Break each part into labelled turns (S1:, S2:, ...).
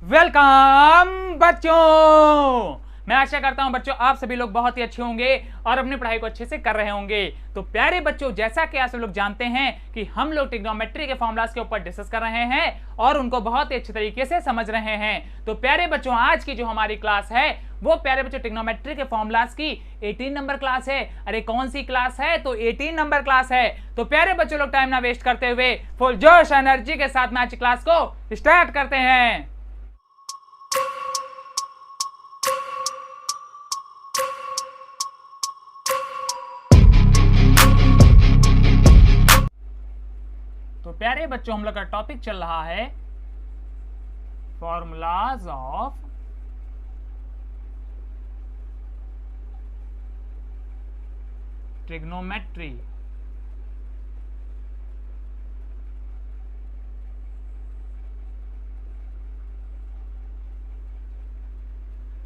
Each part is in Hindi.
S1: वेलकम बच्चों। मैं आशा करता हूं बच्चों आप सभी लोग बहुत ही अच्छे होंगे और अपनी पढ़ाई को अच्छे से कर रहे होंगे। तो प्यारे बच्चों, जैसा कि आप सब लोग जानते हैं कि हम लोग ट्रिग्नोमेट्री के फॉर्मूलाज के ऊपर डिस्कस कर रहे हैं और उनको बहुत ही अच्छे तरीके से समझ रहे हैं। तो प्यारे बच्चों, आज की जो हमारी क्लास है वो प्यारे बच्चों ट्रिग्नोमेट्री के फॉर्मूलाज की 18 नंबर क्लास है। अरे कौन सी क्लास है? तो 18 नंबर क्लास है। तो प्यारे बच्चों लोग टाइम ना वेस्ट करते हुए फुल जोश एनर्जी के साथ में आज की क्लास को स्टार्ट करते हैं। तो प्यारे बच्चों, हम लोग का टॉपिक चल रहा है फॉर्मूलाज ऑफ ट्रिग्नोमेट्री।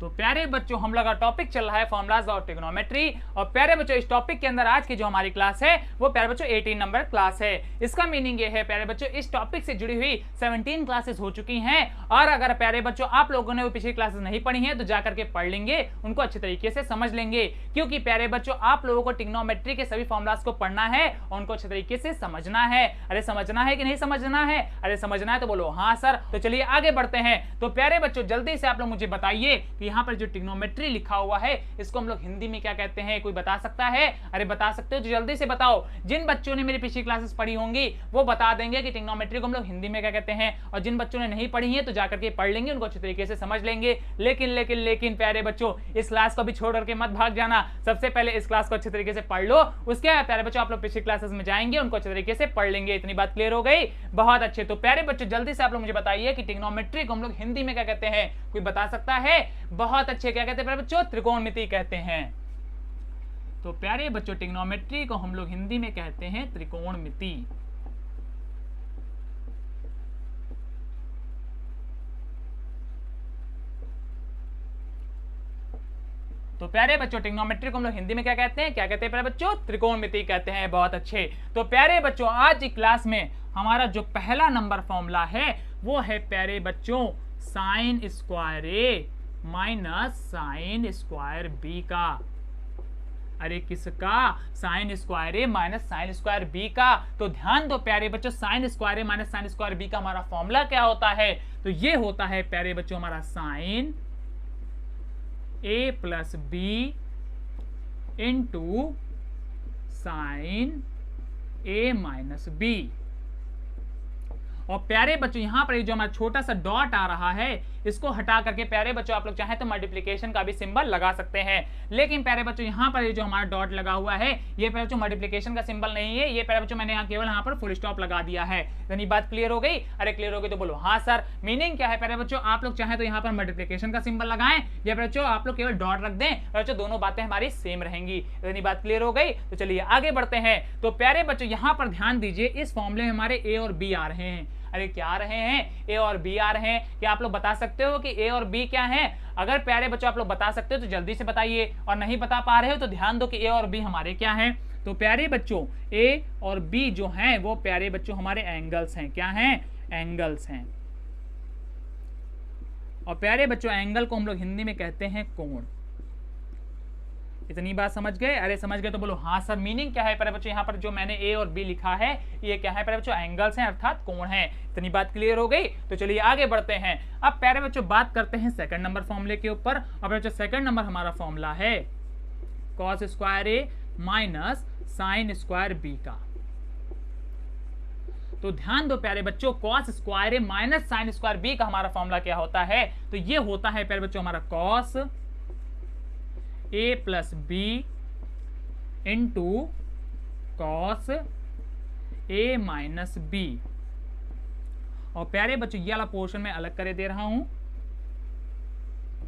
S1: तो प्यारे बच्चों, हम लोग का टॉपिक चल रहा है फॉर्मूलाज ऑफ ट्रिग्नोमेट्री। और प्यारे बच्चों, इस टॉपिक के अंदर आज की जो हमारी क्लास है वो प्यारे बच्चों 18 नंबर क्लास है। इसका मीनिंग ये है प्यारे बच्चों, इस टॉपिक से जुड़ी हुई 17 क्लासेस हो चुकी हैं। और अगर प्यारे बच्चों आप लोगों ने वो पिछली क्लासेस नहीं पढ़ी हैं तो जाकर के पढ़ लेंगे, उनको अच्छे तरीके से समझ लेंगे। क्योंकि प्यारे बच्चों आप लोगों को ट्रिग्नोमेट्री के सभी फॉर्मूलाज को पढ़ना है और उनको अच्छे तरीके से समझना है। अरे समझना है कि नहीं समझना है? अरे समझना है तो बोलो हाँ सर। तो चलिए आगे बढ़ते हैं। तो प्यारे बच्चों, जल्दी से आप लोग मुझे बताइए कि यहाँ पर जो ट्रिग्नोमेट्री लिखा हुआ है इसको हम लोग हिंदी में क्या कहते हैं? कोई बता सकता है? अरे बता सकते हो तो जल्दी से बताओ। जिन बच्चों ने मेरी पिछली क्लासेस पढ़ी होंगी वो बता देंगे कि ट्रिग्नोमेट्री को हम लोग हिंदी में क्या कहते हैं, और जिन बच्चों ने नहीं पढ़ी है तो जाकर के पढ़ लेंगे, उनको अच्छे तरीके से समझ लेंगे। लेकिन लेकिन लेकिन प्यारे बच्चों, इस क्लास को भी छोड़ करके मत भाग जाना। सबसे पहले इस क्लास को अच्छे तरीके से पढ़ लो, उसके बाद प्यारे बच्चों आप लोग पिछली क्लासेस में जाएंगे, उनको अच्छे तरीके से पढ़ लेंगे। इतनी बात क्लियर हो गई? बहुत अच्छे। तो प्यारे बच्चों, जल्दी से आप लोग मुझे बताइए कि ट्रिग्नोमेट्री को हम लोग हिंदी में क्या कहते हैं? कोई बता सकता है? बहुत अच्छे। क्या कहते हैं प्यारे बच्चों? त्रिकोणमिति कहते हैं। तो प्यारे बच्चों, ट्रिग्नोमेट्री को हम लोग हिंदी में कहते हैं त्रिकोणमिति। तो प्यारे बच्चों, ट्रिग्नोमेट्री को हम लोग हिंदी में क्या कहते हैं? क्या कहते हैं प्यारे बच्चों? त्रिकोणमिति कहते हैं। बहुत अच्छे। तो प्यारे बच्चों, आज की क्लास में हमारा जो पहला नंबर फॉर्मूला है वो है प्यारे बच्चों sign square A minus sine square B का। अरे किसका? Sign square A minus sine square B का। तो ध्यान दो प्यारे बच्चों, sign square A minus sine square B का हमारा फॉर्मूला क्या होता है? तो ये होता है प्यारे बच्चों हमारा sign A plus B into sine A minus B. और प्यारे बच्चों, यहां पर जो हमारा छोटा सा डॉट आ रहा है इसको हटा करके प्यारे बच्चों आप लोग चाहें तो मल्टीप्लिकेशन का भी सिंबल लगा सकते हैं। लेकिन प्यारे बच्चों, यहाँ पर जो हमारा डॉट लगा हुआ है ये प्यारे बच्चों मल्टीप्लिकेशन का सिंबल नहीं है। ये प्यारे बच्चों मैंने यहाँ केवल यहाँ पर फुल स्टॉप लगा दिया है। यानी बात क्लियर हो गई? अरे क्लियर हो गई तो बोलो हाँ सर। मीनिंग क्या है प्यारे बच्चों? आप लोग चाहें तो यहाँ पर मल्टीप्लिकेशन का सिंबल लगाएं या प्यारे बच्चों आप लोग केवल डॉट रख दें, बच्चों दोनों बातें हमारी सेम रहेंगी। यानी बात क्लियर हो गई? तो चलिए आगे बढ़ते हैं। तो प्यारे बच्चों, यहाँ पर ध्यान दीजिए, इस फॉर्मूले में हमारे ए और बी आ रहे हैं। अरे क्या आ रहे हैं? ए और बी आ रहे हैं। क्या आप लोग बता सकते हो कि ए और बी क्या है? अगर प्यारे बच्चों आप लोग बता सकते हो तो जल्दी से बताइए, और नहीं बता पा रहे हो तो ध्यान दो कि ए और बी हमारे क्या हैं। तो प्यारे बच्चों, ए और बी जो हैं वो प्यारे बच्चों हमारे एंगल्स हैं। क्या हैं? एंगल्स हैं। और प्यारे बच्चों, एंगल को हम लोग हिंदी में कहते हैं कोण। इतनी बात समझ गए? अरे समझ गए तो बोलो हाँ सर। मीनिंग क्या है प्यारे बच्चों? यहाँ पर जो मैंने ए और बी लिखा है ये क्या है प्यारे बच्चों? एंगल्स हैं, अर्थात कोण हैं। इतनी बात क्लियर हो गई? तो चलिए आगे बढ़ते हैं। अब प्यारे बच्चों बात करते हैं सेकंड नंबर फॉर्मूले के ऊपर। और बच्चों सेकंड नंबर हमारा फॉर्मूला है cos square A minus sine square B का। तो ध्यान दो प्यारे बच्चों, cos square A minus sine square B का हमारा फॉर्मूला क्या होता है? तो ये होता है प्यारे बच्चों हमारा cos A plus B into cos A minus B. और प्यारे बच्चों ये वाला पोर्शन में अलग करे दे रहा हूं,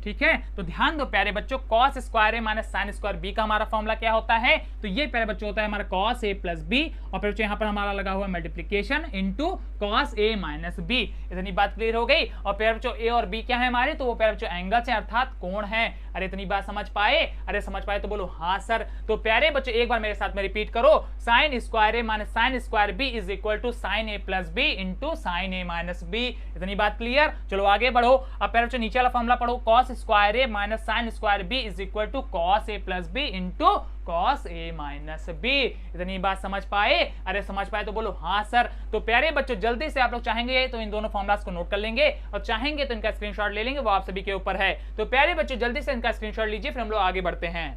S1: ठीक है? तो ध्यान दो प्यारे बच्चों, cos square A minus sine square B का हमारा फॉर्मूला क्या होता है? तो ये प्यारे बच्चों होता है हमारा कॉस ए प्लस बी, और फिर यहाँ पर हमारा लगा हुआ multiplication into cos A minus B. इतनी बात क्लियर हो गई? और प्यारे बच्चों ए और बी क्या है हमारे? तो वो प्यारे बच्चों एंगल्स हैं, अर्थात कोण हैं। अरे इतनी बात समझ पाए? अरे समझ पाए तो बोलो हाँ सर। तो प्यारे बच्चों एक बार मेरे साथ में रिपीट करो, sine square A minus sine square B is equal to sine A plus B into sine A minus B. इतनी बात क्लियर? चलो आगे बढ़ो। अब प्यारे बच्चों नीचे वाला फॉर्मूला पढ़ो, cos square A minus sine square B is equal to cos A plus B into cos A minus B. इतनी बात समझ पाए? अरे समझ पाए तो बोलो हाँ सर। तो प्यारे बच्चों जल्दी से आप लोग चाहेंगे तो इन दोनों फॉर्मुलास को नोट कर लेंगे और चाहेंगे तो इनका स्क्रीनशॉट ले लेंगे, वो आप सभी के ऊपर है। तो प्यारे बच्चों जल्दी से इनका स्क्रीनशॉट लीजिए, फिर हम लोग आगे बढ़ते हैं।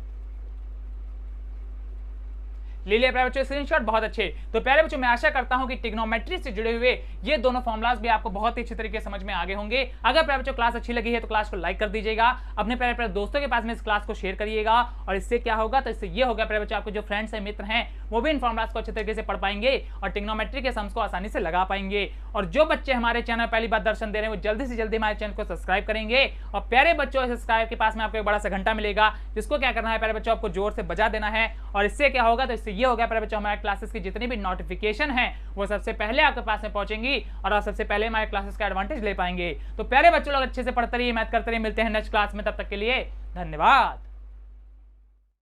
S1: ले लिया प्यारे बच्चों स्क्रीनशॉट, बहुत अच्छे। तो प्यारे बच्चों मैं आशा करता हूं कि ट्रिग्नोमेट्री से जुड़े हुए ये दोनों फॉर्मुलास भी आपको बहुत ही अच्छी तरीके से समझ में आगे होंगे। अगर प्यारे बच्चों क्लास अच्छी लगी है तो क्लास को लाइक कर दीजिएगा, अपने प्यारे प्यारे दोस्तों के पास में इस क्लास को शेयर करिएगा। और इससे क्या होगा, तो इससे ये होगा प्यारे बच्चों आपके जो फ्रेंड्स हैं, मित्र हैं, वो भी इन फॉर्मुलास को अच्छे तरीके से पढ़ पाएंगे और ट्रिग्नोमेट्री के सम्स को आसानी से लगा पाएंगे। और जो बच्चे हमारे चैनल पहली बार दर्शन दे रहे हैं वो जल्दी से जल्दी हमारे चैनल को सब्सक्राइब करेंगे। और प्यारे बच्चों सब्सक्राइब के पास में आपको एक बड़ा सा घंटा मिलेगा, जिसको क्या करना है प्यारे बच्चों, आपको जोर से बजा देना है। और इससे क्या होगा, तो इससे ये होगा प्यारे बच्चों हमारे क्लासेस की जितनी भी नोटिफिकेशन है वो सबसे पहले आपके पास में पहुंचेंगी और आप सबसे पहले हमारे क्लासेस का एडवांटेज ले पाएंगे। तो प्यारे बच्चों लोग अच्छे से पढ़ते रहिए, मैथ करते रहिए। मिलते हैं नेक्स्ट क्लास में, तब तक के लिए धन्यवाद।